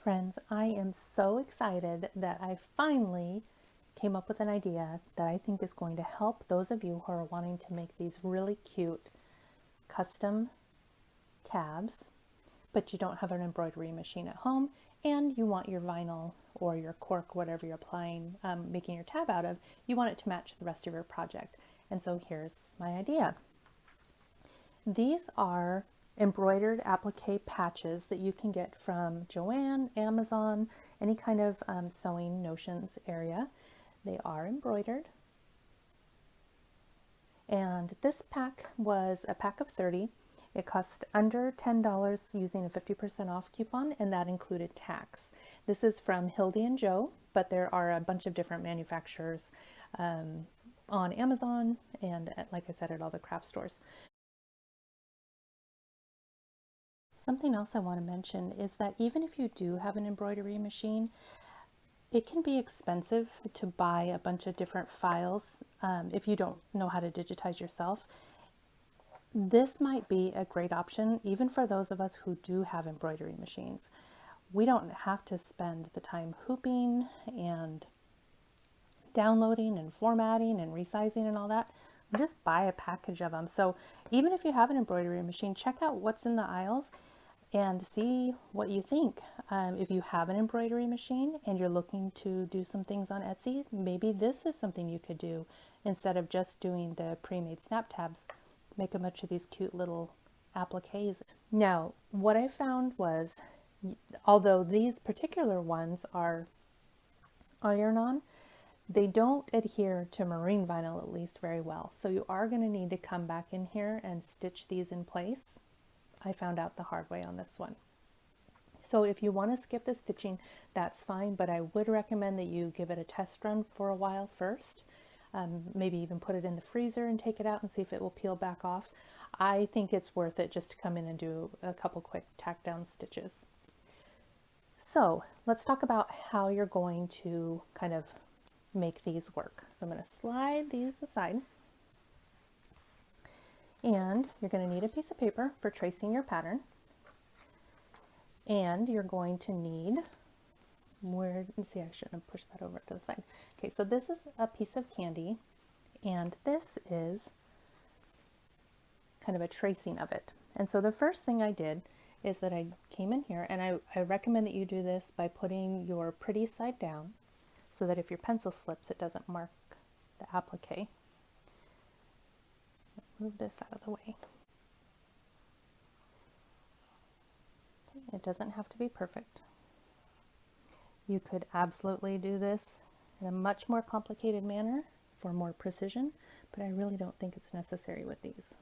Friends, I am so excited that I finally came up with an idea that I think is going to help those of you who are wanting to make these really cute custom tabs, but you don't have an embroidery machine at home and you want your vinyl or your cork, whatever you're applying, making your tab out of, you want it to match the rest of your project. And so here's my idea. These are embroidered applique patches that you can get from Joann, Amazon, any kind of sewing notions area. They are embroidered. And this pack was a pack of 30. It cost under $10 using a 50% off coupon, and that included tax. This is from Hildie Jo, but there are a bunch of different manufacturers on Amazon and, like I said, at all the craft stores. Something else I want to mention is that even if you do have an embroidery machine, it can be expensive to buy a bunch of different files if you don't know how to digitize yourself. This might be a great option even for those of us who do have embroidery machines. We don't have to spend the time hooping and downloading and formatting and resizing and all that. Just buy a package of them. So even if you have an embroidery machine, check out what's in the aisles and see what you think. If you have an embroidery machine and you're looking to do some things on Etsy, maybe this is something you could do instead of just doing the pre-made snap tabs. Make a bunch of these cute little appliques. Now, what I found was, although these particular ones are iron-on, they don't adhere to marine vinyl at least very well. So you are going to need to come back in here and stitch these in place. I found out the hard way on this one. So if you want to skip the stitching, that's fine, but I would recommend that you give it a test run for a while first. Maybe even put it in the freezer and take it out and see if it will peel back off. I think it's worth it just to come in and do a couple quick tack down stitches. So let's talk about how you're going to kind of make these work. So I'm going to slide these aside. And you're going to need a piece of paper for tracing your pattern. And you're going to need, let's see, I shouldn't have pushed that over to the side. Okay, so this is a piece of candy, and this is kind of a tracing of it. And so the first thing I did is that I came in here, and I recommend that you do this by putting your pretty side down so that if your pencil slips, it doesn't mark the applique. Move this out of the way. Okay, it doesn't have to be perfect. You could absolutely do this in a much more complicated manner for more precision, but I really don't think it's necessary with these.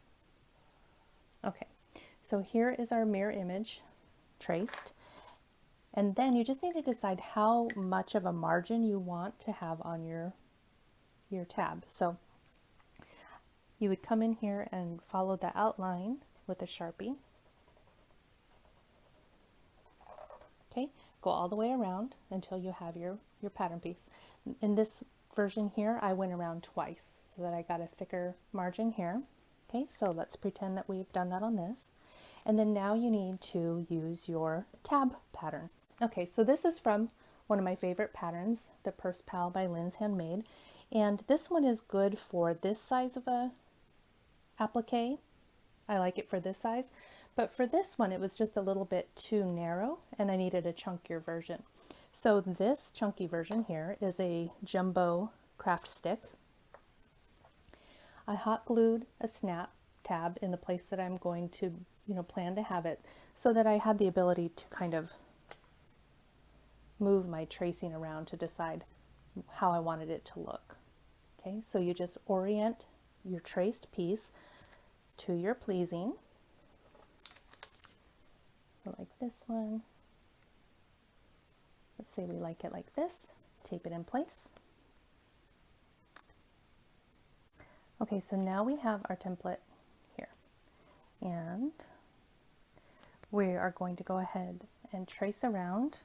Okay, so here is our mirror image traced, and then you just need to decide how much of a margin you want to have on your tab. So you would come in here and follow the outline with a Sharpie. Okay, go all the way around until you have your pattern piece. In this version here, I went around twice so that I got a thicker margin here. Okay, so let's pretend that we've done that on this. And then now you need to use your tab pattern. Okay, so this is from one of my favorite patterns, the Purse Pal by Lynn's Handmade. And this one is good for this size of a applique. I like it for this size, but for this one it was just a little bit too narrow and I needed a chunkier version. So this chunky version here is a jumbo craft stick. I hot glued a snap tab in the place that I'm going to, plan to have it, so that I had the ability to kind of move my tracing around to decide how I wanted it to look. Okay, so you just orient your traced piece to your pleasing. So like this one. Let's say we like it like this. Tape it in place. Okay, so now we have our template here. And we are going to go ahead and trace around.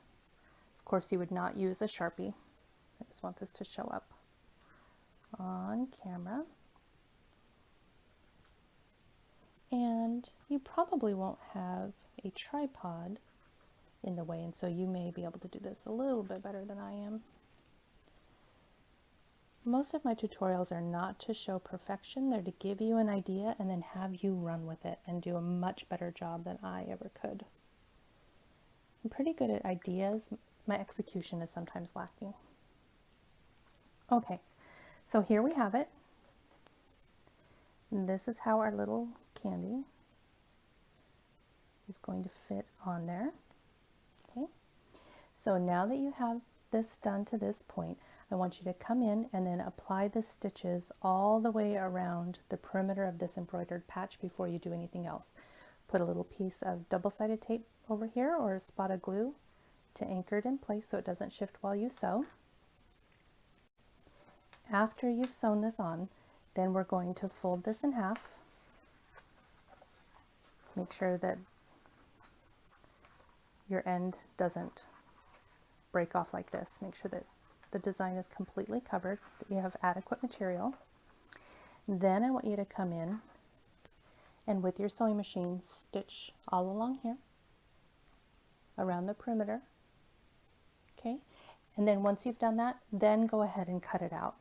Of course, you would not use a Sharpie. I just want this to show up on camera. And you probably won't have a tripod in the way, and so you may be able to do this a little bit better than I am. Most of my tutorials are not to show perfection, they're to give you an idea and then have you run with it and do a much better job than I ever could. I'm pretty good at ideas, my execution is sometimes lacking. Okay, so here we have it. And this is how our little candy is going to fit on there. Okay, so now that you have this done to this point, I want you to come in and then apply the stitches all the way around the perimeter of this embroidered patch before you do anything else. Put a little piece of double-sided tape over here or a spot of glue to anchor it in place so it doesn't shift while you sew. After you've sewn this on, then we're going to fold this in half. Make sure that your end doesn't break off like this. Make sure that the design is completely covered, that you have adequate material. Then I want you to come in and with your sewing machine stitch all along here around the perimeter. Okay, and then once you've done that, then go ahead and cut it out.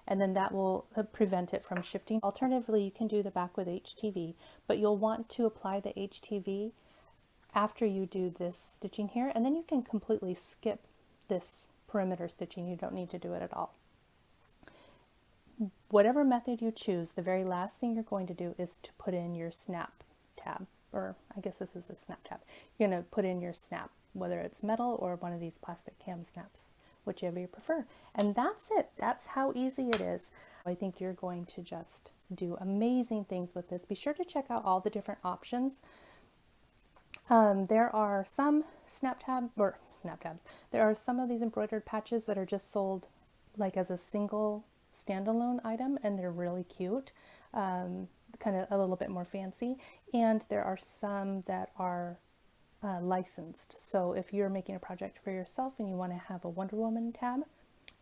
And then that will prevent it from shifting. Alternatively, you can do the back with HTV, but you'll want to apply the HTV after you do this stitching here, and then you can completely skip this perimeter stitching. You don't need to do it at all. Whatever method you choose, the very last thing you're going to do is to put in your snap tab, or I guess this is a snap tab. You're going to put in your snap, whether it's metal or one of these plastic cam snaps, whichever you prefer. And that's it. That's how easy it is. I think you're going to just do amazing things with this. Be sure to check out all the different options. There are some snap tabs. There are some of these embroidered patches that are just sold like as a single standalone item, and they're really cute, kind of a little bit more fancy. And there are some that are licensed. So if you're making a project for yourself and you want to have a Wonder Woman tab,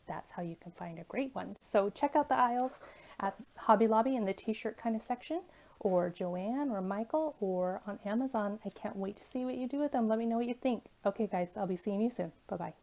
that's how you can find a great one. So check out the aisles at Hobby Lobby in the t-shirt kind of section, or Joanne or Michael, or on Amazon. I can't wait to see what you do with them. Let me know what you think. Okay guys, I'll be seeing you soon. Bye-bye.